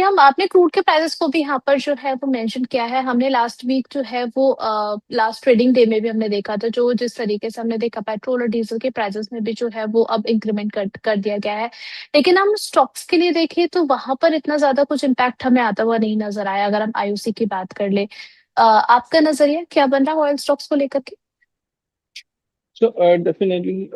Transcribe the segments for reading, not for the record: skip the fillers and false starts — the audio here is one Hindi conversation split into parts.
हम आपने क्रूड के प्राइसेस को भी यहाँ पर जो है वो मेंशन किया है। हमने लास्ट वीक जो है वो लास्ट ट्रेडिंग डे में भी हमने देखा था, जो जिस तरीके से हमने देखा पेट्रोल और डीजल के प्राइसेस में भी जो है वो अब इंक्रीमेंट कर दिया गया है। लेकिन हम स्टॉक्स के लिए देखें तो वहां पर इतना ज्यादा कुछ इम्पैक्ट हमें आता हुआ नहीं नजर आया। अगर हम आईओसी की बात कर ले, आपका नजरिया क्या बन रहा है ऑयल स्टॉक्स को लेकर के? सो डेफिनेटली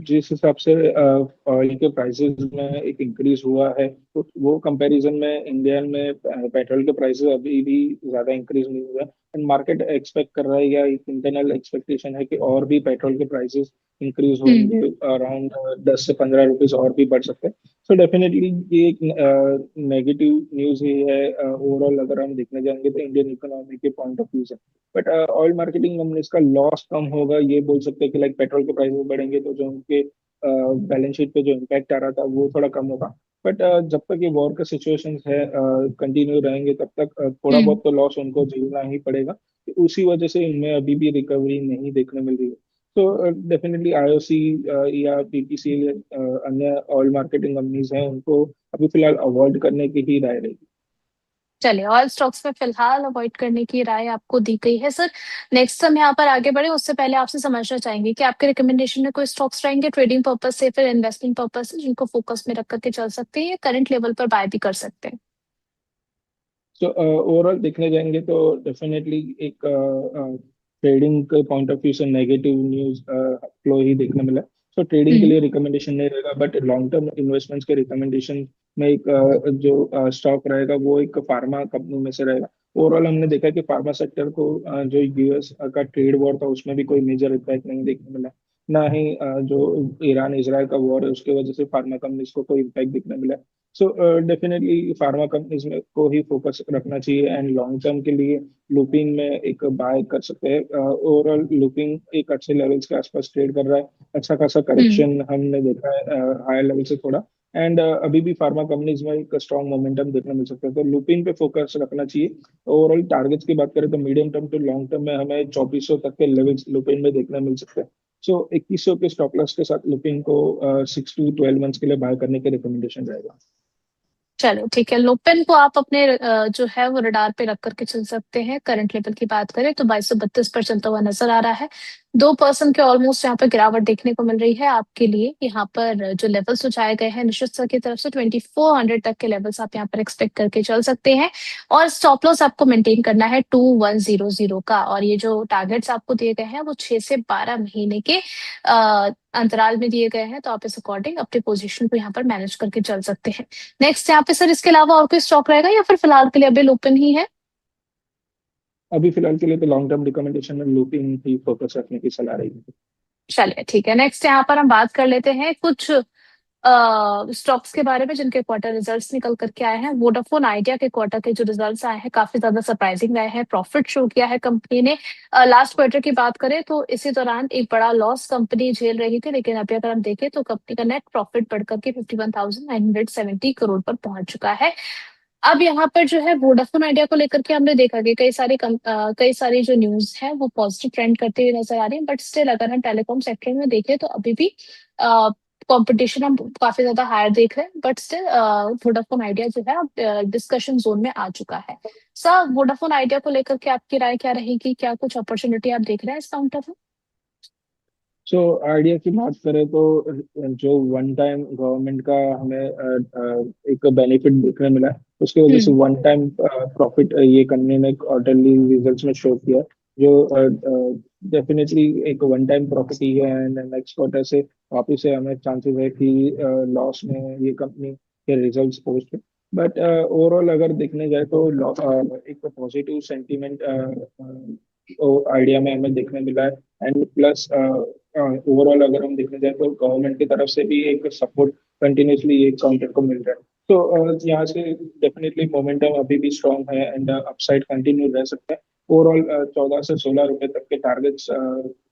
जिस हिसाब से ऑयल के प्राइसेस में एक इंक्रीज हुआ है, तो वो कंपैरिजन में इंडिया में पेट्रोल के प्राइसेस अभी भी ज्यादा इंक्रीज नहीं हुआ है। एंड मार्केट एक्सपेक्ट कर रहा है, या एक इंटरनल एक्सपेक्टेशन है कि और भी पेट्रोल के प्राइसेस इंक्रीज हम्म। होंगे, अराउंड 10 से 15 रुपीज और भी बढ़ सकते हैं। सो डेफिनेटली ये एक नेगेटिव न्यूज ही है ओवरऑल, अगर हम देखने जाएंगे तो इंडियन इकोनॉमी के पॉइंट ऑफ व्यू से। बट ऑयल मार्केटिंग कंपनीज का लॉस कम होगा, ये बोल सकते हैं कि लाइक पेट्रोल के प्राइसेस बढ़ेंगे तो जो उनके बैलेंस शीट पे जो इम्पैक्ट आ रहा था वो थोड़ा कम होगा। बट जब तक ये वॉर का सिचुएशन है कंटिन्यू रहेंगे, तब तक थोड़ा हम्म। बहुत तो लॉस उनको झेलना ही पड़ेगा। तो उसी वजह से इनमें अभी भी रिकवरी नहीं देखने मिल रही है। तो डेफिनेटली आईओसी या पीपीसी अन्य ऑयल मार्केटिंग कंपनीज हैं, उनको अभी फिलहाल अवॉइड करने की ही राय रहेगी। चलिए, ऑयल स्टॉक्स में फिलहाल अवॉइड करने की राय आपको दी गई है सर। नेक्स्ट हम यहाँ पर आगे बढ़े उससे पहले आपसे समझना चाहेंगे कि आपके रिकमेंडेशन में कोई स्टॉक्स रहेंगे ट्रेडिंग पर्पज से, फिर इन्वेस्टिंग पर्पज से, जिनको फोकस में रख करके चल सकते हैं या करंट लेवल पर बाय भी कर सकते हैं? सो ओवरऑल देखने जाएंगे तो डेफिनेटली एक ट्रेडिंग के पॉइंट ऑफ व्यू से नेगेटिव न्यूज फ्लो ही देखने मिला। सो ट्रेडिंग के हम्म। लिए रिकमेंडेशन नहीं रहेगा, बट लॉन्ग टर्म इन्वेस्टमेंट्स के रिकमेंडेशन में एक जो स्टॉक रहेगा वो एक फार्मा कंपनी में से रहेगा। ओवरऑल हमने देखा कि फार्मा सेक्टर को जो यूएस का ट्रेड वॉर था उसमें भी कोई मेजर इम्पैक्ट नहीं देखने मिला। ना ही जो ईरान इसराइल का वॉर है उसके वजह से फार्मा कंपनीज को कोई इम्पैक्ट दिखने मिला। सो डेफिनेटली फार्मा कंपनीज में को ही फोकस रखना चाहिए, एंड लॉन्ग टर्म के लिए लुपिन में एक बाय कर सकते हैं। ओवरऑल लुपिन एक अच्छे लेवल्स के आसपास ट्रेड कर रहा है, अच्छा खासा हम्म। करेक्शन हमने देखा है हायर लेवल से थोड़ा। एंड अभी भी फार्मा कंपनीज में एक स्ट्रॉन्ग मोमेंटम देखने मिल सकता है, तो लुपिन पे फोकस रखना चाहिए। ओवरऑल टारगेट्स की बात करें तो medium term to long term में हमें 2400 तक के लेवल्स लुपिन में देखने मिल सकते हैं। सो 2100 के स्टॉप लॉस के साथ लुपिन को 6 to 12 मंथ्स के लिए बाय करने के रिकमेंडेशन रहेगा। चलो ठीक है, लोपेन को आप अपने जो है वो रडार पे रख करके चल सकते हैं। करंट लेवल की बात करें तो 2232 पर चलता हुआ नजर आ रहा है। 2% के ऑलमोस्ट यहाँ पर गिरावट देखने को मिल रही है आपके लिए। यहाँ पर जो लेवल्स सुझाए गए हैं निश्चित सर की तरफ से 2400 तक के लेवल्स आप यहाँ पर एक्सपेक्ट करके चल सकते हैं। और स्टॉप लॉस आपको मेंटेन करना है 2100 का। और ये जो टारगेट्स आपको दिए गए हैं वो 6 से 12 महीने के अंतराल में दिए गए हैं, तो आप इस अकॉर्डिंग अपनी पोजीशन को यहाँ पर मैनेज करके चल सकते हैं। नेक्स्ट यहाँ पे सर इसके अलावा और कोई स्टॉक रहेगा या फिर फिलहाल के लिए अभी ओपन ही है? अभी फिलहाल के लिए तो लॉन्ग टर्म रिकमेंडेशन में लूपिंग ही फोकस रखने की सलाह रहेगी। चलिए ठीक है, नेक्स्ट यहाँ पर हम बात कर लेते हैं कुछ स्टॉक्स के बारे में जिनके क्वार्टर रिजल्ट्स निकल करके आए हैं। वोडाफोन आइडिया के क्वार्टर के जो रिजल्ट्स आए हैं काफी ज्यादा सरप्राइजिंग रहे हैं। प्रॉफिट शो किया है कंपनी ने। लास्ट क्वार्टर की बात करें तो इसी दौरान एक बड़ा लॉस कंपनी झेल रही थी, लेकिन अभी अगर हम देखें तो कंपनी का नेट प्रॉफिट बढ़कर के 51,970 करोड़ पर पहुंच चुका है। अब यहाँ पर जो है वोडाफोन आइडिया को लेकर के हमने देखा कि कई सारी जो न्यूज है वो पॉजिटिव ट्रेंड करते हुए नजर आ रही है। बट स्टिल अगर हम टेलीकॉम सेक्टर में देखें तो अभी भी कंपटीशन हम काफी ज्यादा हायर देख रहे हैं। बट स्टिल वोडाफोन आइडिया जो है अब डिस्कशन जोन में आ चुका है। सर, वोडाफोन आइडिया को लेकर के आपकी राय क्या रहेगी? क्या कुछ अपॉर्चुनिटी आप देख रहे हैं इस काउंटर में? सो आइडिया की बात करें तो जो वन टाइम गवर्नमेंट का हमें एक बेनिफिट देखने मिला है, उसकी वजह से हम्म। वन टाइम प्रॉफिट ये कंपनी ने क्वार्टरली रिजल्ट्स में शो किया है, जो डेफिनेटली एक वन टाइम प्रॉफिट ही है। एंड नेक्स्ट क्वार्टर से वापस से हमें चांसेस है कि लॉस में ये कंपनी के रिजल्ट्स पोस्ट। बट ओवरऑल अगर देखने जाए तो एक पॉजिटिव सेंटीमेंट आइडिया में हमें देखने मिला है। एंड प्लस ओवरऑल अगर हम देखने जाए तो गवर्नमेंट की तरफ से भी एक सपोर्ट कंटिन्यूसली ये काउंटर को मिल रहा है। तो यहाँ से डेफिनेटली मोमेंटम अभी भी स्ट्रांग है, एंड अपसाइड कंटिन्यू रह सकता है। ओवरऑल 14 से 16 रुपए तक के टारगेट्स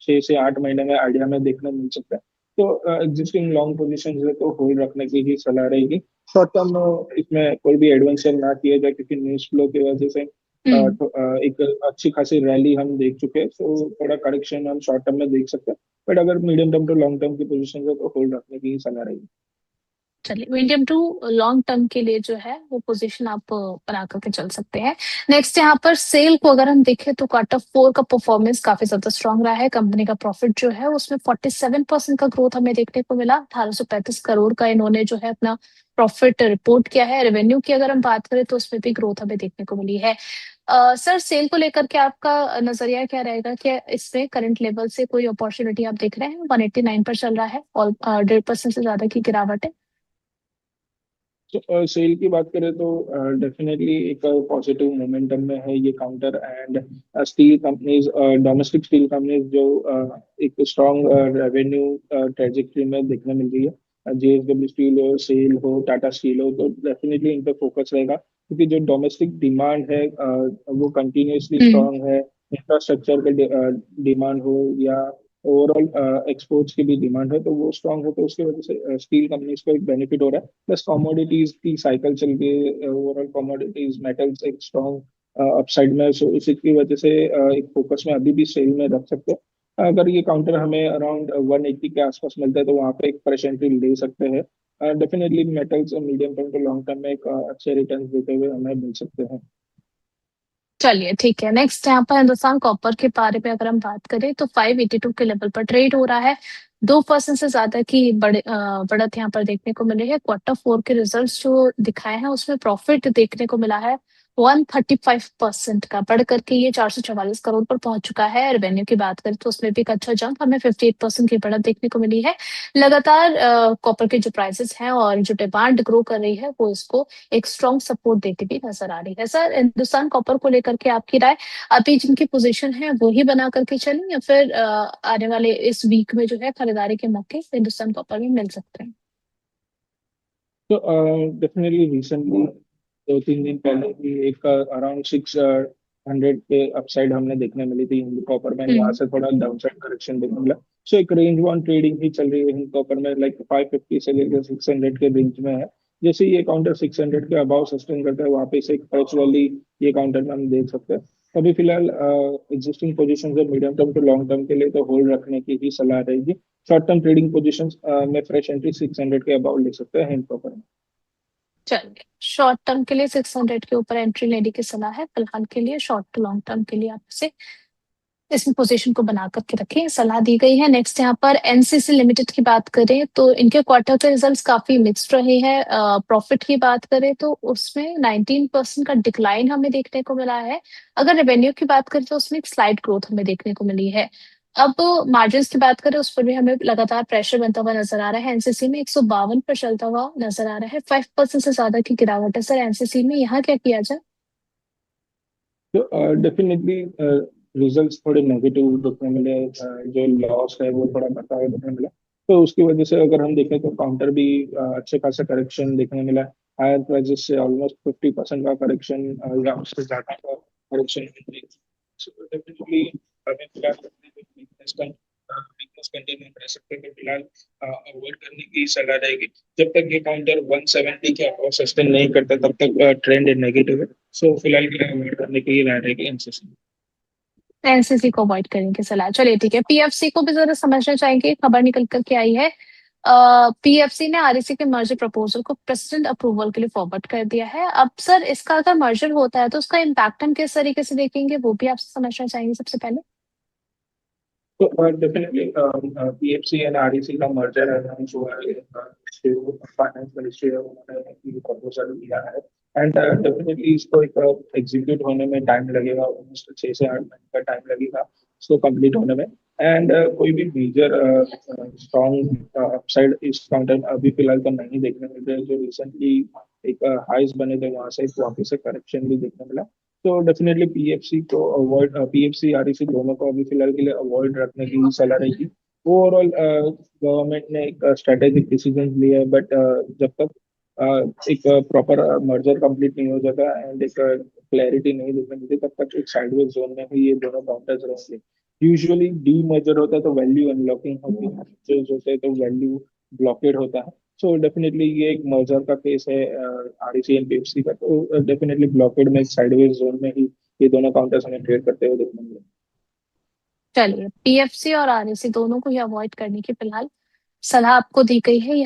6 से 8 महीने में आइडिया में देखने मिल सकता है। तो एग्जिस्टिंग लॉन्ग पोजीशन है तो होल्ड रखने की ही सलाह रहेगी। शॉर्ट टर्म इसमें कोई भी एडवेंचर ना किया जाए, क्योंकि न्यूज फ्लो की वजह से हम्म। तो एक अच्छी खासी रैली हम देख चुके हैं, तो थोड़ा करेक्शन हम शॉर्ट टर्म में देख सकते हैं। बट अगर medium term to long term की पोजीशन है तो होल्ड रखने की ही सलाह रहेगी। चलिए, मीडियम टू लॉन्ग टर्म के लिए जो है वो पोजीशन आप बना करके चल सकते हैं। नेक्स्ट यहाँ पर सेल को अगर हम देखें तो Q4 का परफॉर्मेंस काफी ज्यादा स्ट्रांग रहा है। कंपनी का प्रॉफिट जो है उसमें 47% का ग्रोथ हमें देखने को मिला। 1835 करोड़ का इन्होंने जो है अपना प्रॉफिट रिपोर्ट किया है। रेवेन्यू की अगर हम बात करें तो उसमें भी ग्रोथ हमें देखने को मिली है। सर, सेल को लेकर के आपका नजरिया क्या रहेगा कि इसमें करंट लेवल से कोई अपॉर्चुनिटी आप देख रहे हैं? 189 पर चल रहा है और 1.5% से ज्यादा की गिरावट है। तो सेल की बात करें तो डेफिनेटली एक पॉजिटिव मोमेंटम में है ये counter. And steel companies, domestic steel companies जो एक स्ट्रॉन्ग रेवेन्यू ट्रेजेक्टरी में देखने मिल रही है। जेएसडब्ल्यू स्टील हो, सेल हो, टाटा स्टील हो, तो डेफिनेटली इन पे फोकस रहेगा क्योंकि जो डोमेस्टिक डिमांड है वो कंटिन्यूअसली हम्म। स्ट्रॉन्ग है। इंफ्रास्ट्रक्चर के डिमांड हो या ओवरऑल एक्सपोर्ट्स की भी डिमांड है, तो वो स्ट्रांग है, तो उसकी वजह से स्टील कंपनीज को एक बेनिफिट हो रहा है। प्लस कमोडिटीज की साइकिल चल रही है, ओवरऑल कमोडिटीज मेटल्स एक स्ट्रांग अपसाइड में, सो इसी की वजह से एक फोकस में अभी भी सेल में रख सकते हैं। अगर ये काउंटर हमें अराउंड 180 के आसपास मिलता है तो वहाँ पे एक फ्रेश एंट्री ले सकते हैं। Definitely metals medium term to long term में एक अच्छे रिटर्न देते हुए हमें मिल सकते हैं। चलिए ठीक है। नेक्स्ट यहाँ पर हिंदुस्तान कॉपर के बारे में अगर हम बात करें तो 582 के लेवल पर ट्रेड हो रहा है। 2% से ज्यादा की बढ़त यहाँ पर देखने को मिल रही है। Q4 के रिजल्ट्स जो दिखाए हैं उसमें प्रॉफिट देखने को मिला है 135% का, बढ़ करके ये 444 करोड़ पर पहुंच चुका है। रेवेन्यू की बात करें तो उसमें भी एक अच्छा जंप, हमें 58% की बढ़त देखने को मिली है। लगातार कॉपर के जो प्राइसेस हैं और जो डिमांड ग्रो कर रही है वो इसको एक स्ट्रॉन्ग सपोर्ट देती हुई नजर आ रही है। सर, हिंदुस्तान कॉपर को लेकर के आपकी राय? अभी जिनकी पोजीशन है वो ही बना करके चलें या फिर आने वाले इस वीक में जो है खरीदारी के मौके हिंदुस्तान कॉपर में मिल सकते हैं? तो डेफिनेटली रिसेंटली 2-3 दिन पहले भी एक अराउंड 600 के अपसाइड हमने देखने मिली थी हिंद कॉपर में। यहाँ हम्म। से थोड़ा डाउनसाइड करेक्शन देखने मिला। सो एक रेंज वन ट्रेडिंग ही चल रही है हिंद कॉपर में, लाइक 550 से लेकर 600 के रेंज में है। जैसे ये काउंटर 600 के अबाव सस्टेन करता है, वापस एक पैच रैली ये काउंटर में हम देख सकते हैं। अभी फिलहाल एग्जिस्टिंग पोजीशन जो medium term to long term के लिए तो होल्ड रखने की ही सलाह रहेगी। शॉर्ट टर्म ट्रेडिंग पोजीशन में फ्रेश एंट्री 600 के अबाव ले सकते हैं हिंद कॉपर में। चलिए, शॉर्ट टर्म के लिए 600 के ऊपर एंट्री लेने की सलाह है फिलहाल के लिए। शॉर्ट टू लॉन्ग टर्म के लिए आप इसे इसमें पोजीशन को बना करके रखें, सलाह दी गई है। नेक्स्ट यहाँ पर एनसीसी लिमिटेड की बात करें तो इनके क्वार्टर के रिजल्ट्स काफी मिक्स्ड रहे हैं। प्रॉफिट की बात करें तो उसमें 19% का डिक्लाइन हमें देखने को मिला है। अगर रेवेन्यू की बात करें तो उसमें एक स्लाइड ग्रोथ हमें देखने को मिली है। अब मार्जिन्स की बात करें उस पर भी हमें लगातार प्रेशर बनता हुआ नजर आ रहा है। एनसीसी में 152 पर चलता हुआ नजर आ रहा है। 5% से ज्यादा की गिरावट है। सर, एनसीसी में यहाँ क्या किया जाए? तो डेफिनेटली रिजल्ट्स थोड़े नेगेटिव देखने मिले। जो लॉस है वो थोड़ा बढ़ता हुआ देखने मिला। तो उसकी वजह से अगर हम देखें तो काउंटर भी अच्छे खासा करेक्शन देखने मिला। हायर प्राइसेस से ऑलमोस्ट 50% का करेक्शन या उससे ज्यादा का करेक्शन। सो डेफिनेटली हमें फिलहाल वीकनेस कंटिन्यू रह सकते हैं, तो फिलहाल अवॉइड करने की सलाह रहेगी। जब तक ये काउंटर 170 के अबाव सस्टेन नहीं करता तब तक ट्रेंड नेगेटिव है। सो फिलहाल के लिए अवॉइड करने की राय रहेगी एनसीसी। एनसीसी को अवॉइड करने की सलाह। चलिए ठीक है। पीएफसी को भी जरा समझना चाहेंगे। खबर निकल करके आई है, पीएफसी ने आरईसी के मर्जर प्रपोजल को प्रेसिडेंट अप्रूवल के लिए फॉरवर्ड कर दिया है। अब सर, इसका अगर मर्जर होता है तो उसका इम्पैक्ट हम किस तरीके से देखेंगे वो भी आपसे समझना चाहेंगे सबसे पहले। तो डेफिनेटली पीएफसी एंड आरईसी का मर्जर है जो है फाइनेंस मिनिस्ट्री है उन्होंने प्रपोजल दिया है। एंड डेफिनेटली इसको एक एग्जीक्यूट होने में टाइम लगेगा, ऑलमोस्ट 6 से 8 महीने का टाइम लगेगा इसको कंप्लीट होने में। एंड कोई भी मेजर स्ट्रॉन्ग अपसाइड इस काउंटर में अभी फिलहाल तो नहीं देखने मिल रहा है। जो रिसेंटली एक हाइस बने थे वहां से वापस से करेक्शन भी देखने मिला। तो डेफिनेटली पीएफसी को अवॉइड, पीएफसी आरईसी दोनों को अभी फिलहाल के लिए अवॉइड रखने की सलाह रहेगी। ओवरऑल गवर्नमेंट ने एक स्ट्रेटेजिक डिसीजन लिया है, बट जब तक एक प्रॉपर मर्जर कंप्लीट नहीं हो जाता एंड एक क्लैरिटी नहीं देखने मिलती तब तक एक साइडवेज जोन में ही ये दोनों काउंटर्स रहेंगे। यूजुअली डी मर्जर होता है तो वैल्यू अनलॉकिंग होती है, जो होते हैं तो वैल्यू ब्लॉकेड होता है। सो डेफिनेटली ये एक मर्जर का केस है आरईसी एंड पीएफसी का, तो डेफिनेटली ब्लॉकेड में साइडवेज जोन में ही ये दोनों काउंटर्स हमें ट्रेड करते हुए देखने मिले। चलिए, पीएफसी और आरईसी दोनों को ही अवॉइड करने की फिलहाल सलाह आपको दी गई है।